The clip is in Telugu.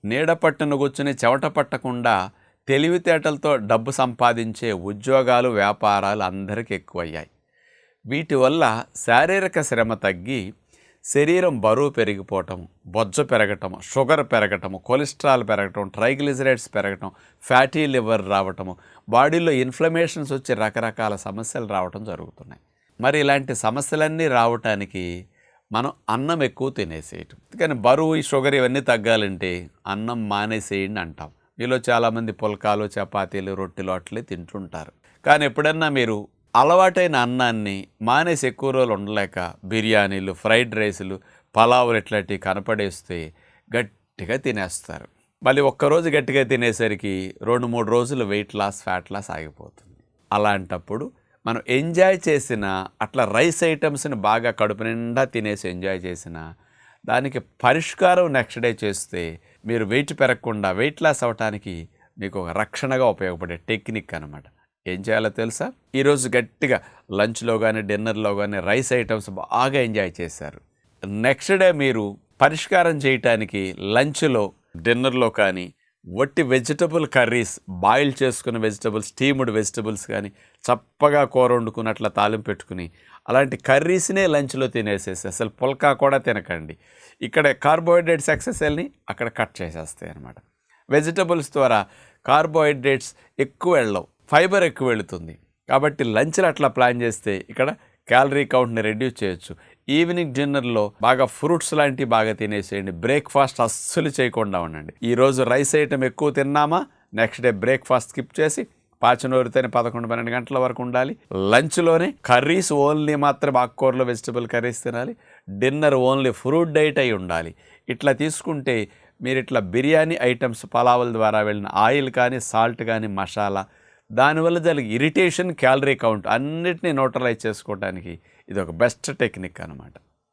నీడ పట్టున కూర్చుని చెమట పట్టకుండా తెలివితేటలతో డబ్బు సంపాదించే ఉద్యోగాలు, వ్యాపారాలు అందరికీ ఎక్కువయ్యాయి. వీటి వల్ల శారీరక శ్రమ తగ్గి శరీరం బరువు పెరిగిపోవటం, బొజ్జ పెరగటం, షుగర్ పెరగటం, కొలెస్ట్రాల్ పెరగటం, ట్రైగ్లిజరైడ్స్ పెరగటం, ఫ్యాటీ లివర్ రావటము, బాడీలో ఇన్ఫ్లమేషన్స్ వచ్చి రకరకాల సమస్యలు రావటం జరుగుతున్నాయి. మరి ఇలాంటి సమస్యలన్నీ రావటానికి మనం అన్నం ఎక్కువ తినేసేయటం. కానీ బరువు, ఈ షుగర్ ఇవన్నీ తగ్గాలంటే అన్నం మానేసేయండి అంటాం. మీలో చాలామంది పుల్కాలు, చపాతీలు, రొట్టెలు అట్లే తింటుంటారు. కానీ ఎప్పుడన్నా మీరు అలవాటైన అన్నాన్ని మానేసి ఎక్కువ రోజులు ఉండలేక బిర్యానీలు, ఫ్రైడ్ రైసులు, పలావులు ఇట్లాంటివి కనపడేస్తే గట్టిగా తినేస్తారు. మళ్ళీ ఒక్కరోజు గట్టిగా తినేసరికి 2-3 రోజులు వెయిట్ లాస్, ఫ్యాట్ లాస్ ఆగిపోతుంది. అలాంటప్పుడు మనం ఎంజాయ్ చేసిన అట్లా రైస్ ఐటమ్స్ని బాగా కడుపు నిండా తినేసి ఎంజాయ్ చేసిన దానికి పరిష్కారం నెక్స్ట్ డే చేస్తే మీరు వెయిట్ పెరగకుండా వెయిట్ లాస్ అవ్వటానికి మీకు ఒక రక్షణగా ఉపయోగపడే టెక్నిక్ అనమాట. ఏం చేయాలో తెలుసా? ఈరోజు గట్టిగా లంచ్లో కానీ డిన్నర్లో కానీ రైస్ ఐటమ్స్ బాగా ఎంజాయ్ చేశారు. నెక్స్ట్ డే మీరు పరిష్కారం చేయటానికి లంచ్లో, డిన్నర్లో కానీ వట్టి వెజిటబుల్ కర్రీస్, బాయిల్ చేసుకున్న వెజిటబుల్స్, స్టీమ్డ్ వెజిటబుల్స్ కానీ చప్పగా కూర వండుకున్నట్ల తాలింపు పెట్టుకుని అలాంటి కర్రీస్నే లంచ్లో తినేసేసి అసలు పుల్కా కూడా తినకండి. ఇక్కడ కార్బోహైడ్రేట్స్ ఎక్సెస్ని అక్కడ కట్ చేసేస్తాయి అన్నమాట. వెజిటబుల్స్ ద్వారా కార్బోహైడ్రేట్స్ ఎక్కువ వెళ్ళవు, ఫైబర్ ఎక్కువ వెళుతుంది. కాబట్టి లంచ్లో అట్లా ప్లాన్ చేస్తే ఇక్కడ క్యాలరీ కౌంట్ని రెడ్యూస్ చేయొచ్చు. ఈవినింగ్ డిన్నర్లో బాగా ఫ్రూట్స్ లాంటివి బాగా తినేసేయండి. బ్రేక్ఫాస్ట్ అస్సలు చేయకుండా ఉండండి. ఈరోజు రైస్ ఐటమ్ ఎక్కువ తిన్నామా, నెక్స్ట్ డే బ్రేక్ఫాస్ట్ స్కిప్ చేసి పాచనూరితేనే 11-12 గంటల వరకు ఉండాలి. లంచ్లోనే కర్రీస్ ఓన్లీ మాత్రం ఆకుకూరలు, వెజిటబుల్ కర్రీస్ తినాలి. డిన్నర్ ఓన్లీ ఫ్రూట్ డైట్ అయి ఉండాలి. ఇట్లా తీసుకుంటే మీరు ఇట్లా బిర్యానీ ఐటమ్స్, పలావుల ద్వారా వెళ్ళిన ఆయిల్ కానీ, సాల్ట్ కానీ, మసాలా, దానివల్ల జరిగే ఇరిటేషన్, క్యాలరీ కౌంట్ అన్నిటినీ న్యూట్రలైజ్ చేసుకోవడానికి ఇది ఒక బెస్ట్ టెక్నిక్ అన్నమాట.